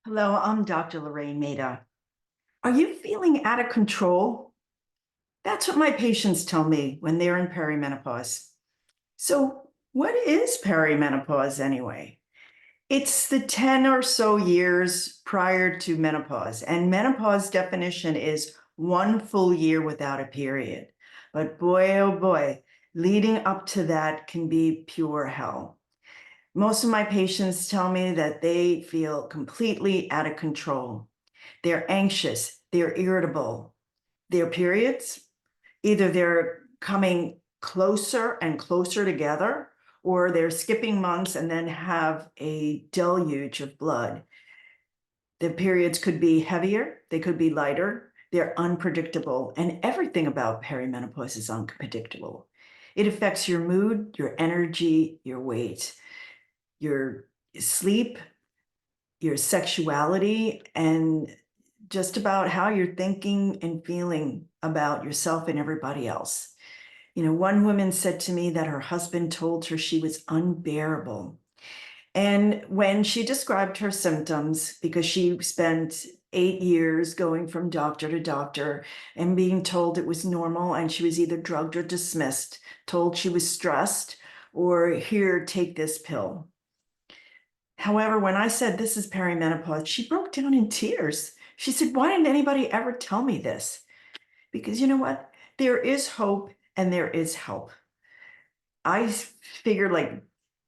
Hello, I'm Dr. Lorraine Maita. Are you feeling out of control? That's what my patients tell me when they're in perimenopause. So, what is perimenopause anyway? It's the 10 or so years prior to menopause, and menopause definition is 1 full year without a period. But boy, oh boy, leading up to that can be pure hell. Most of my patients tell me that they feel completely out of control. They're anxious, they're irritable. Their periods, either they're coming closer and closer together, or they're skipping months and then have a deluge of blood. The periods could be heavier, they could be lighter, they're unpredictable, and everything about perimenopause is unpredictable. It affects your mood, your energy, your weight, your sleep, your sexuality, and just about how you're thinking and feeling about yourself and everybody else. One woman said to me that her husband told her she was unbearable. And when she described her symptoms, because she spent 8 years going from doctor to doctor and being told it was normal, and she was either drugged or dismissed, told she was stressed, or here, take this pill. However, when I said this is perimenopause, she broke down in tears. She said, "Why didn't anybody ever tell me this?" Because you know what? There is hope and there is help. I figured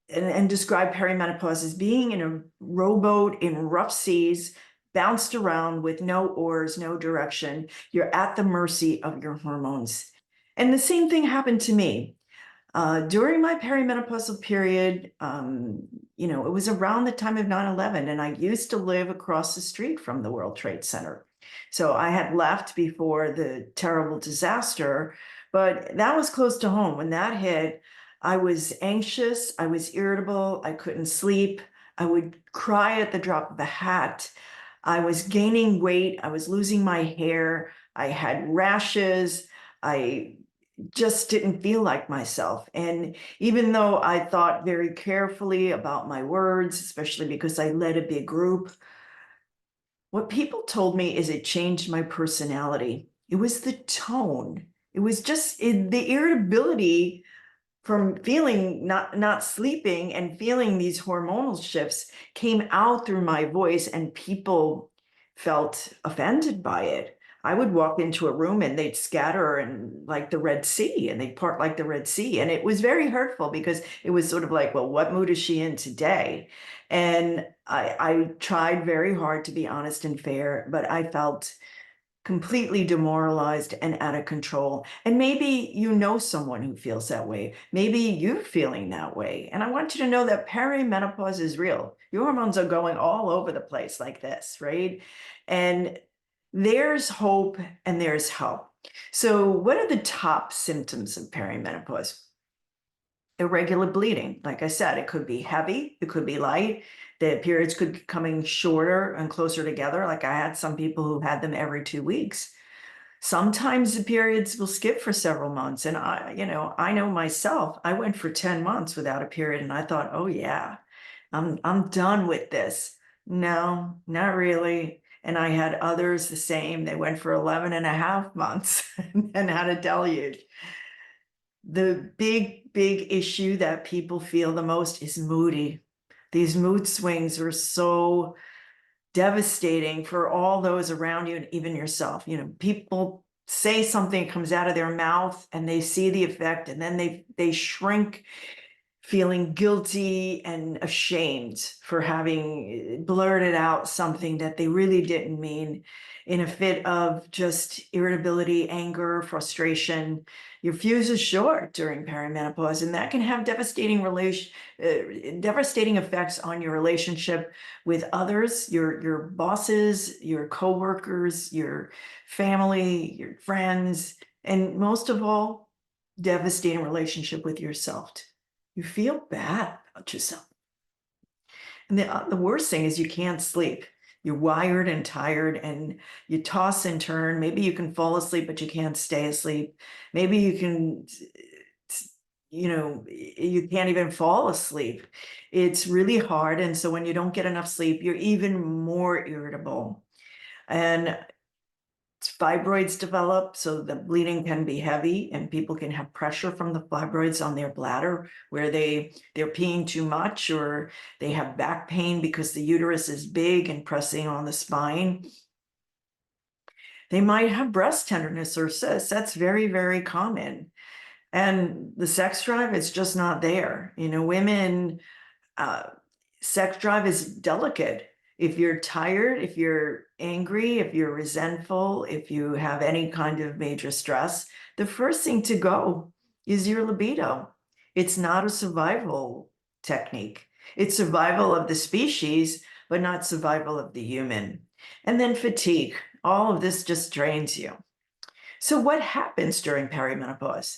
and describe perimenopause as being in a rowboat in rough seas, bounced around with no oars, no direction. You're at the mercy of your hormones. And the same thing happened to me. During my perimenopausal period, it was around the time of 9/11, and I used to live across the street from the World Trade Center. So I had left before the terrible disaster, but that was close to home. When that hit, I was anxious, I was irritable, I couldn't sleep, I would cry at the drop of a hat. I was gaining weight, I was losing my hair, I had rashes, I just didn't feel like myself. And even though I thought very carefully about my words, especially because I led a big group, what people told me is it changed my personality. It was the tone. It was just the irritability from feeling not sleeping and feeling these hormonal shifts came out through my voice, and people felt offended by it. I would walk into a room and they'd scatter and like the Red Sea, and they'd part like the Red Sea. And it was very hurtful because it was sort of like, well, what mood is she in today? And I tried very hard to be honest and fair, but I felt completely demoralized and out of control. And maybe you know someone who feels that way. Maybe you're feeling that way. And I want you to know that perimenopause is real. Your hormones are going all over the place like this, right? And there's hope and there's help. So, what are the top symptoms of perimenopause? Irregular bleeding. Like I said, it could be heavy, it could be light. The periods could be coming shorter and closer together. Like I had some people who had them every 2 weeks. Sometimes the periods will skip for several months. And I know myself, I went for 10 months without a period and I thought, oh yeah, I'm done with this. No, not really. And I had others the same. They went for 11 and a half months and had a deluge. The big issue that people feel the most is moody. These mood swings are so devastating for all those around you and even yourself. People say something comes out of their mouth and they see the effect, and then they shrink, feeling guilty and ashamed for having blurted out something that they really didn't mean, in a fit of just irritability, anger, frustration. Your fuse is short during perimenopause, and that can have devastating effects on your relationship with others, your bosses, your coworkers, your family, your friends, and most of all, devastating relationship with yourself. You feel bad about yourself. And the worst thing is you can't sleep. You're wired and tired and you toss and turn. Maybe you can fall asleep, but you can't stay asleep. Maybe you can you can't even fall asleep. It's really hard. And so when you don't get enough sleep, you're even more irritable. And fibroids develop, so the bleeding can be heavy, and people can have pressure from the fibroids on their bladder where they're peeing too much, or they have back pain because the uterus is big and pressing on the spine. They might have breast tenderness or cysts. That's very, very common. And the sex drive is just not there. Women, uh, sex drive is delicate. If you're tired, if you're angry, if you're resentful, if you have any kind of major stress, the first thing to go is your libido. It's not a survival technique. It's survival of the species, but not survival of the human. And then fatigue. All of this just drains you. So what happens during perimenopause?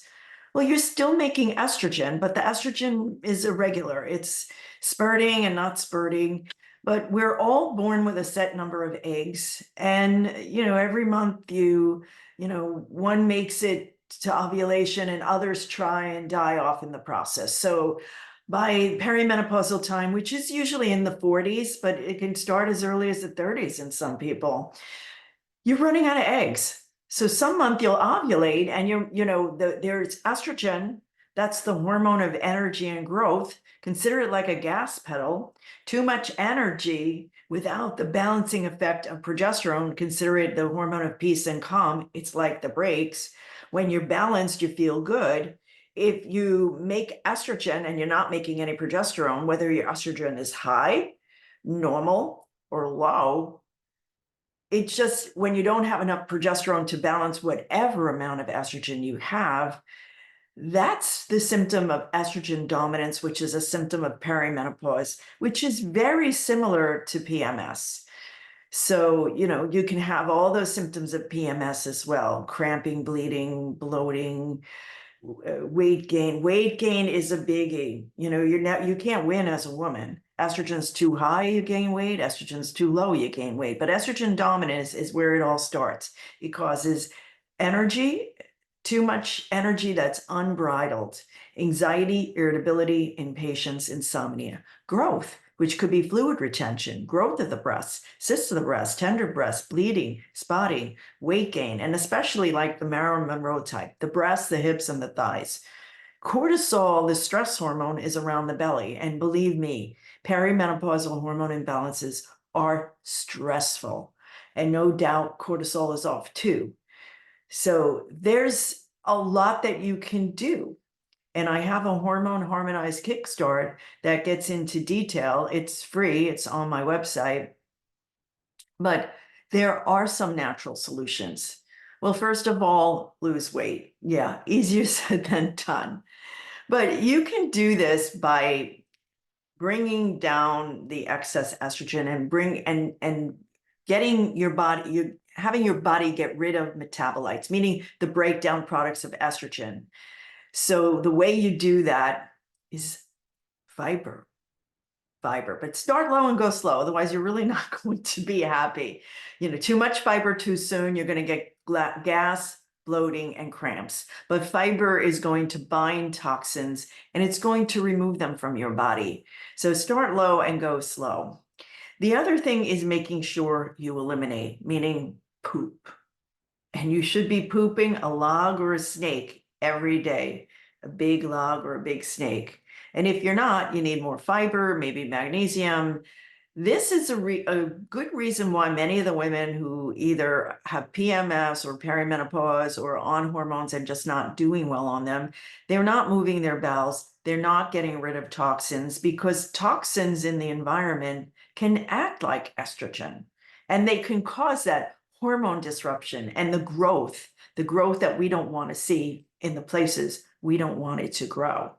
Well, you're still making estrogen, but the estrogen is irregular. It's spurting and not spurting, but we're all born with a set number of eggs. And, every month one makes it to ovulation and others try and die off in the process. So by perimenopausal time, which is usually in the 40s, but it can start as early as the 30s in some people, you're running out of eggs. So some month you'll ovulate and there's estrogen. That's the hormone of energy and growth. Consider it like a gas pedal. Too much energy without the balancing effect of progesterone. Consider it the hormone of peace and calm. It's like the brakes. When you're balanced, you feel good. If you make estrogen and you're not making any progesterone, whether your estrogen is high, normal, or low, it's just when you don't have enough progesterone to balance whatever amount of estrogen you have, that's the symptom of estrogen dominance, which is a symptom of perimenopause, which is very similar to PMS. So, you can have all those symptoms of PMS as well: cramping, bleeding, bloating, weight gain. Weight gain is a biggie. You can't win as a woman. Estrogen's too high, you gain weight. Estrogen's too low, you gain weight. But estrogen dominance is where it all starts. It causes energy, too much energy that's unbridled, anxiety, irritability, impatience, insomnia, growth, which could be fluid retention, growth of the breasts, cysts of the breast, tender breasts, bleeding, spotting, weight gain, and especially like the Marilyn Monroe type, the breasts, the hips, and the thighs. Cortisol, the stress hormone, is around the belly. And believe me, perimenopausal hormone imbalances are stressful. And no doubt cortisol is off too. So there's a lot that you can do. And I have a hormone harmonized kickstart that gets into detail. It's free, it's on my website. But there are some natural solutions. Well, first of all, lose weight. Yeah, easier said than done. But you can do this by bringing down the excess estrogen and getting your body, having your body get rid of metabolites, meaning the breakdown products of estrogen. So the way you do that is fiber, but start low and go slow. Otherwise, you're really not going to be happy. Too much fiber too soon, you're going to get gas, bloating, and cramps. But fiber is going to bind toxins and it's going to remove them from your body. So start low and go slow. The other thing is making sure you eliminate, meaning poop. And you should be pooping a log or a snake every day, a big log or a big snake. And if you're not, you need more fiber, maybe magnesium. This is a good reason why many of the women who either have PMS or perimenopause or on hormones and just not doing well on them, they're not moving their bowels. They're not getting rid of toxins, because toxins in the environment can act like estrogen, and they can cause that hormone disruption and the growth that we don't want to see in the places we don't want it to grow.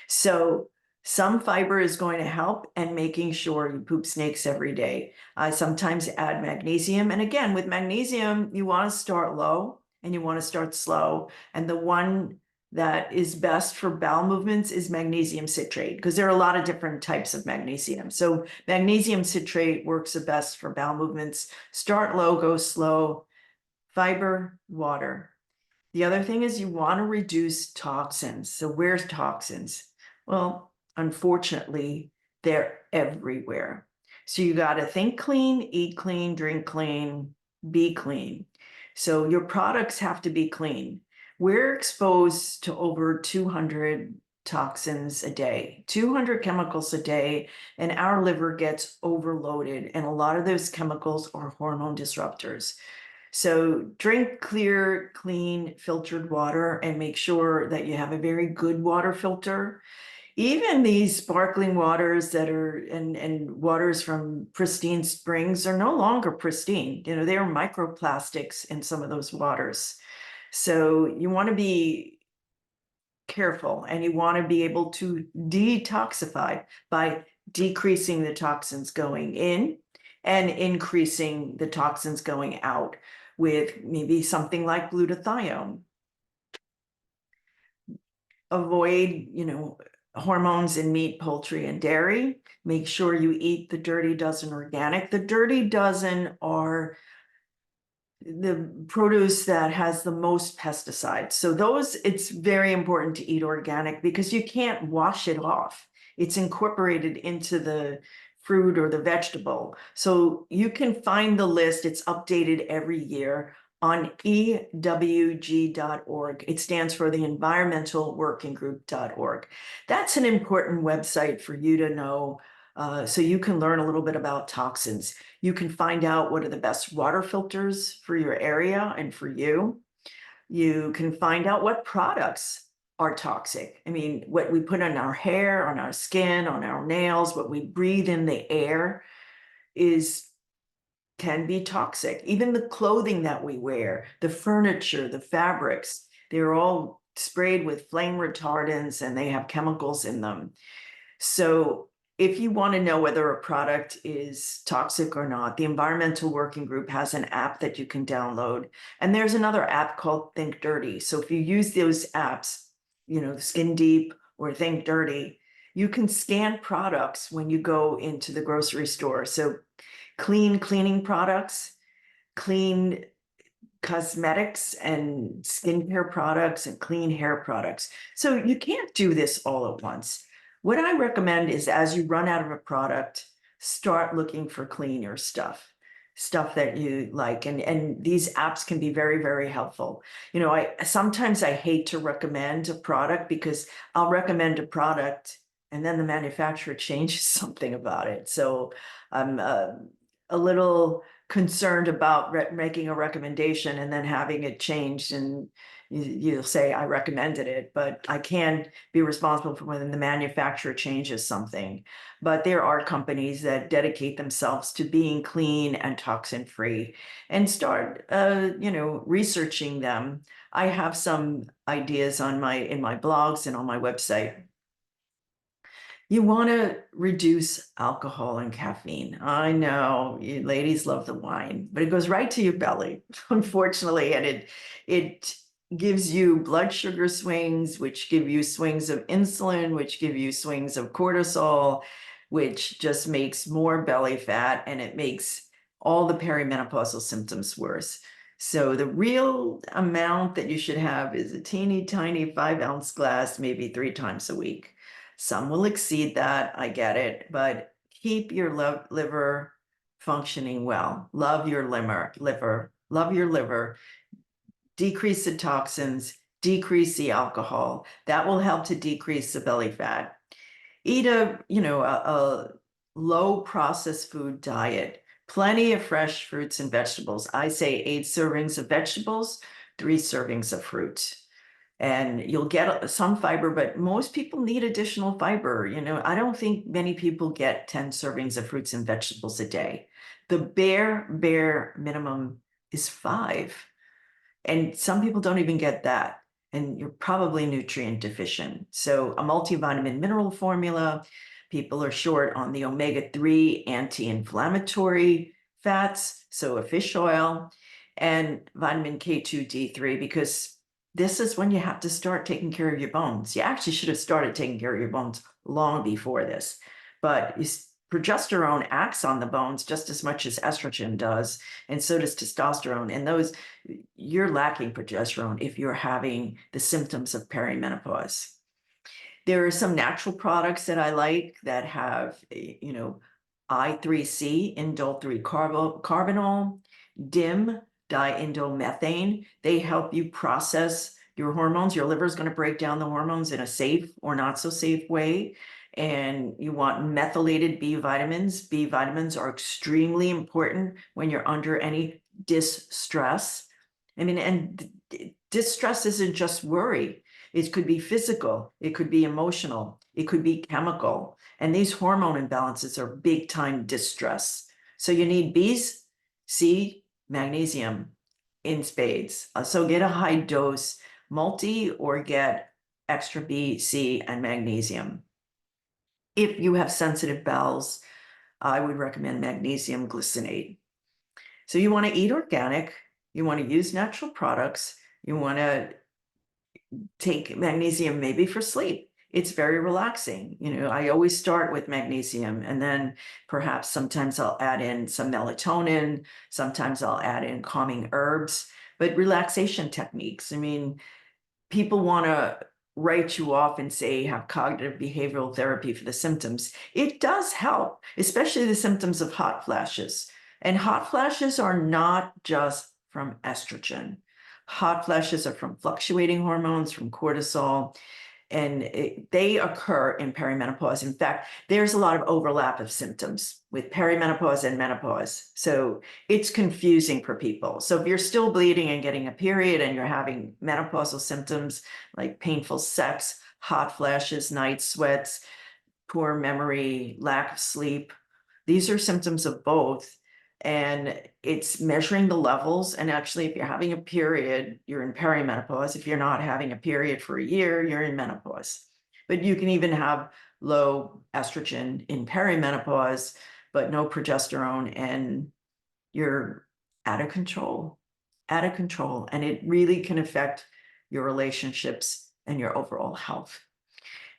So some fiber is going to help, and making sure you poop snakes every day. I sometimes add magnesium. And again, with magnesium, you want to start low and you want to start slow. And the one that is best for bowel movements is magnesium citrate, because there are a lot of different types of magnesium. So magnesium citrate works the best for bowel movements. Start low, go slow. Fiber, water. The other thing is you want to reduce toxins. So where's toxins? Well, unfortunately, they're everywhere. So you got to think clean, eat clean, drink clean, be clean. So your products have to be clean. We're exposed to over 200 toxins a day, 200 chemicals a day, and our liver gets overloaded. And a lot of those chemicals are hormone disruptors. So drink clear, clean, filtered water and make sure that you have a very good water filter. Even these sparkling waters that are and waters from pristine springs are no longer pristine. You know, there are microplastics in some of those waters. So you want to be careful and you want to be able to detoxify by decreasing the toxins going in and increasing the toxins going out with maybe something like glutathione. Avoid, hormones in meat, poultry, and dairy. Make sure you eat the dirty dozen organic. The dirty dozen are the produce that has the most pesticides. So those, it's very important to eat organic because you can't wash it off. It's incorporated into the fruit or the vegetable. So you can find the list. It's updated every year on ewg.org. It stands for the Environmental Working Group.org. That's an important website for you to know, so you can learn a little bit about toxins. You can find out what are the best water filters for your area and for you. You can find out what products are toxic. I mean, what we put on our hair, on our skin, on our nails, what we breathe in the air can be toxic. Even the clothing that we wear, the furniture, the fabrics, they're all sprayed with flame retardants and they have chemicals in them. So if you want to know whether a product is toxic or not, the Environmental Working Group has an app that you can download. And there's another app called Think Dirty. So if you use those apps, Skin Deep or Think Dirty, you can scan products when you go into the grocery store. So clean cleaning products, clean cosmetics and skincare products and clean hair products. So you can't do this all at once. What I recommend is as you run out of a product, start looking for cleaner stuff that you like. And these apps can be very, very helpful. Sometimes I hate to recommend a product because I'll recommend a product and then the manufacturer changes something about it. So I'm a little concerned about making a recommendation and then having it changed, and you'll say I recommended it, but I can be responsible for when the manufacturer changes something. But there are companies that dedicate themselves to being clean and toxin free and start researching them. I have some ideas in my blogs and on my website. You want to reduce alcohol and caffeine. I know you ladies love the wine, but it goes right to your belly, unfortunately, and it gives you blood sugar swings, which give you swings of insulin, which give you swings of cortisol, which just makes more belly fat, and it makes all the perimenopausal symptoms worse. So the real amount that you should have is a teeny tiny 5-ounce glass, maybe 3 times a week. Some will exceed that, I get it, but keep your liver functioning well. Love your love your liver, decrease the toxins, decrease the alcohol. That will help to decrease the belly fat. Eat a low processed food diet, plenty of fresh fruits and vegetables. I say 8 servings of vegetables, 3 servings of fruit. And you'll get some fiber, but most people need additional fiber. I don't think many people get 10 servings of fruits and vegetables a day. The bare minimum is 5. And some people don't even get that. And you're probably nutrient deficient. So a multivitamin mineral formula, people are short on the omega-3 anti-inflammatory fats, so a fish oil, and vitamin K2, D3, because this is when you have to start taking care of your bones. You actually should have started taking care of your bones long before this, but progesterone acts on the bones just as much as estrogen does, and so does testosterone. And those, you're lacking progesterone if you're having the symptoms of perimenopause. There are some natural products that I like that have, I3C, indole 3-carbinol, DIM, diindolylmethane. They help you process your hormones. Your liver is going to break down the hormones in a safe or not so safe way. And you want methylated B vitamins. B vitamins are extremely important when you're under any distress. I mean, and distress isn't just worry. It could be physical, it could be emotional, it could be chemical. And these hormone imbalances are big time distress. So you need B's, C, magnesium in spades. So get a high dose multi or get extra B, C, and magnesium. If you have sensitive bowels, I would recommend magnesium glycinate. So you want to eat organic, you want to use natural products, you want to take magnesium maybe for sleep. It's very relaxing. I always start with magnesium, and then perhaps sometimes I'll add in some melatonin, sometimes I'll add in calming herbs, but relaxation techniques. I mean, people want to write you off and say have cognitive behavioral therapy for the symptoms. It does help, especially the symptoms of hot flashes. And hot flashes are not just from estrogen. Hot flashes are from fluctuating hormones, from cortisol, and they occur in perimenopause. In fact, there's a lot of overlap of symptoms with perimenopause and menopause. So it's confusing for people. So if you're still bleeding and getting a period and you're having menopausal symptoms like painful sex, hot flashes, night sweats, poor memory, lack of sleep, these are symptoms of both. And it's measuring the levels. And actually, if you're having a period, you're in perimenopause. If you're not having a period for a year, you're in menopause. But you can even have low estrogen in perimenopause, but no progesterone, and you're out of control, out of control. And it really can affect your relationships and your overall health.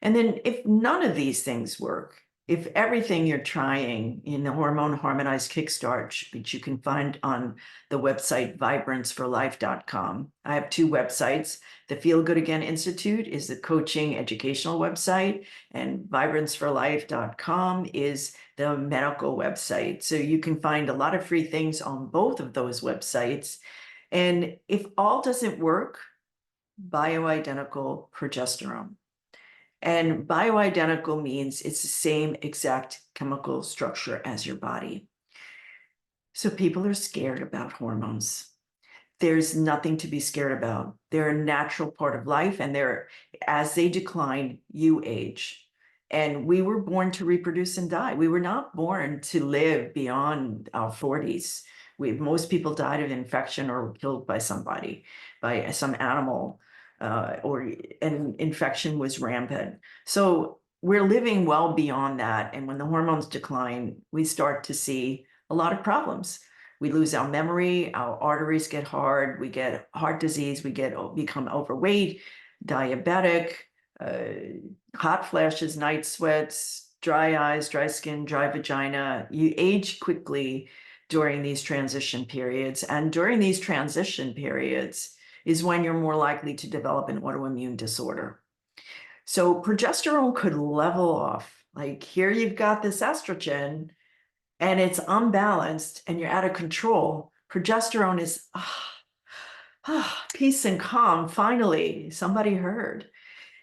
And then if none of these things work, if everything you're trying in the Hormone Harmonized Kickstart, which you can find on the website vibranceforlife.com. I have two websites. The Feel Good Again Institute is the coaching educational website, and vibranceforlife.com is the medical website. So you can find a lot of free things on both of those websites. And if all doesn't work, bioidentical progesterone. And bioidentical means it's the same exact chemical structure as your body. So people are scared about hormones. There's nothing to be scared about. They're a natural part of life, and as they decline, you age. And we were born to reproduce and die. We were not born to live beyond our 40s. Most people died of infection or were killed by somebody, by some animal, and infection was rampant. So we're living well beyond that. And when the hormones decline, we start to see a lot of problems. We lose our memory, our arteries get hard, we get heart disease, we become overweight, diabetic, hot flashes, night sweats, dry eyes, dry skin, dry vagina. You age quickly during these transition periods. And during these transition periods is when you're more likely to develop an autoimmune disorder. So progesterone could level off. Like here you've got this estrogen and it's unbalanced and you're out of control. Progesterone is peace and calm. Finally, somebody heard.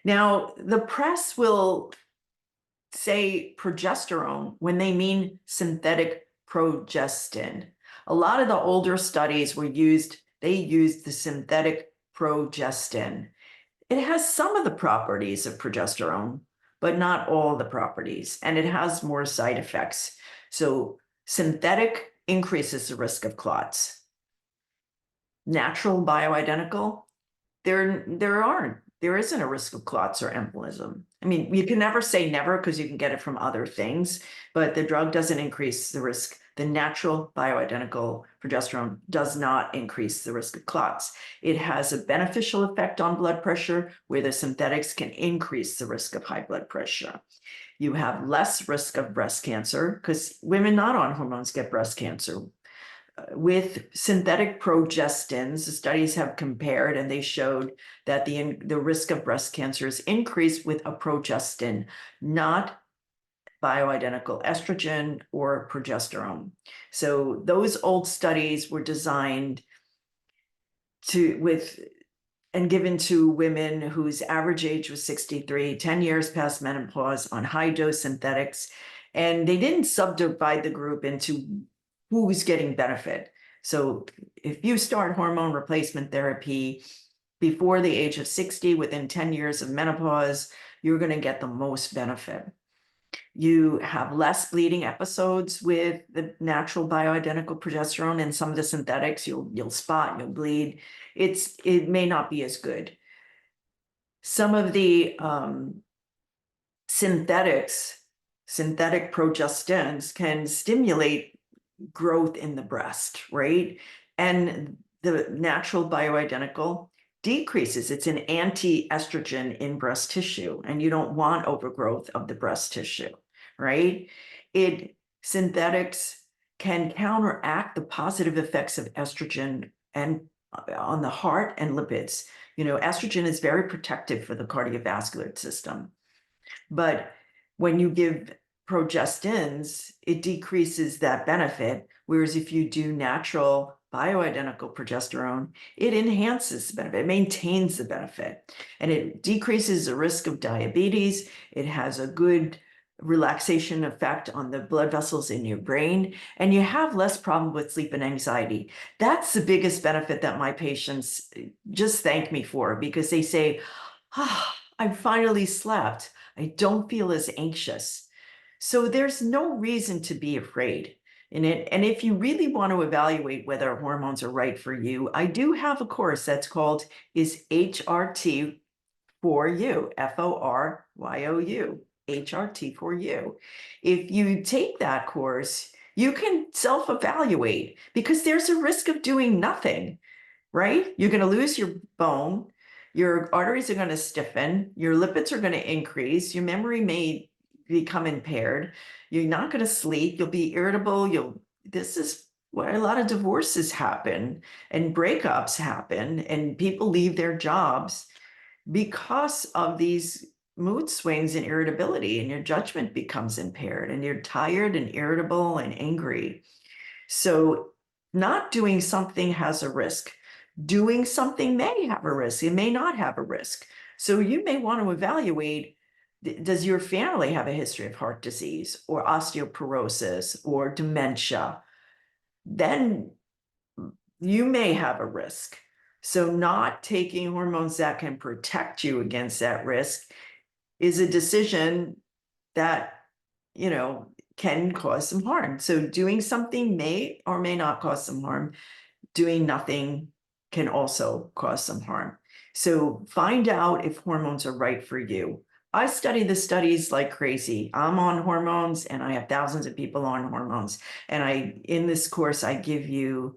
Now, the press will say progesterone when they mean synthetic progestin. A lot of the older studies they used the synthetic progestin. It has some of the properties of progesterone, but not all the properties, and it has more side effects. So synthetic increases the risk of clots. Natural bioidentical, there isn't a risk of clots or embolism. I mean, you can never say never because you can get it from other things, but the drug doesn't increase the risk. The natural bioidentical progesterone does not increase the risk of clots. It has a beneficial effect on blood pressure, where the synthetics can increase the risk of high blood pressure. You have less risk of breast cancer because women not on hormones get breast cancer. With synthetic progestins, the studies have compared and they showed that the risk of breast cancer is increased with a progestin, not bioidentical estrogen or progesterone. So those old studies were designed and given to women whose average age was 63, 10 years past menopause on high dose synthetics. And they didn't subdivide the group into who's getting benefit. So if you start hormone replacement therapy before the age of 60, within 10 years of menopause, you're going to get the most benefit. You have less bleeding episodes with the natural bioidentical progesterone, and some of the synthetics, you'll spot, you'll bleed. It may not be as good. Some of the synthetic progestins can stimulate growth in the breast, right? And the natural bioidentical decreases. It's an anti-estrogen in breast tissue, and you don't want overgrowth of the breast tissue, right? Synthetics can counteract the positive effects of estrogen and on the heart and lipids. Estrogen is very protective for the cardiovascular system. But when you give progestins, it decreases that benefit. Whereas if you do natural bioidentical progesterone, it enhances the benefit, it maintains the benefit, and it decreases the risk of diabetes. It has a good relaxation effect on the blood vessels in your brain, and you have less problem with sleep and anxiety. That's the biggest benefit that my patients just thank me for, because they say, I finally slept. I don't feel as anxious. So there's no reason to be afraid in it. And if you really want to evaluate whether hormones are right for you, I do have a course that's called Is HRT for You? FORYOU, HRT for You. If you take that course, you can self-evaluate, because there's a risk of doing nothing, right? You're going to lose your bone. Your arteries are going to stiffen, your lipids are going to increase, your memory may become impaired, you're not going to sleep, you'll be irritable, this is where a lot of divorces happen and breakups happen, and people leave their jobs because of these mood swings and irritability, and your judgment becomes impaired, and you're tired and irritable and angry. So not doing something has a risk. Doing something may have a risk. It may not have a risk. So you may want to evaluate, does your family have a history of heart disease or osteoporosis or dementia? Then you may have a risk. So not taking hormones that can protect you against that risk is a decision that, can cause some harm. So doing something may or may not cause some harm. Doing nothing can also cause some harm. So find out if hormones are right for you. I study the studies like crazy. I'm on hormones, and I have thousands of people on hormones. And in this course, I give you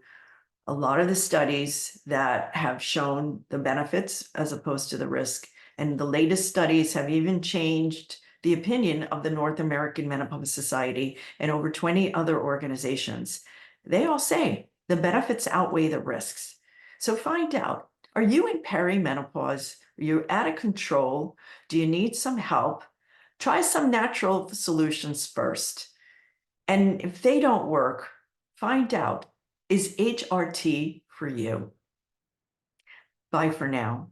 a lot of the studies that have shown the benefits as opposed to the risk. And the latest studies have even changed the opinion of the North American Menopause Society and over 20 other organizations. They all say the benefits outweigh the risks. So find out, are you in perimenopause? Are you out of control? Do you need some help? Try some natural solutions first. And if they don't work, find out, is HRT for you? Bye for now.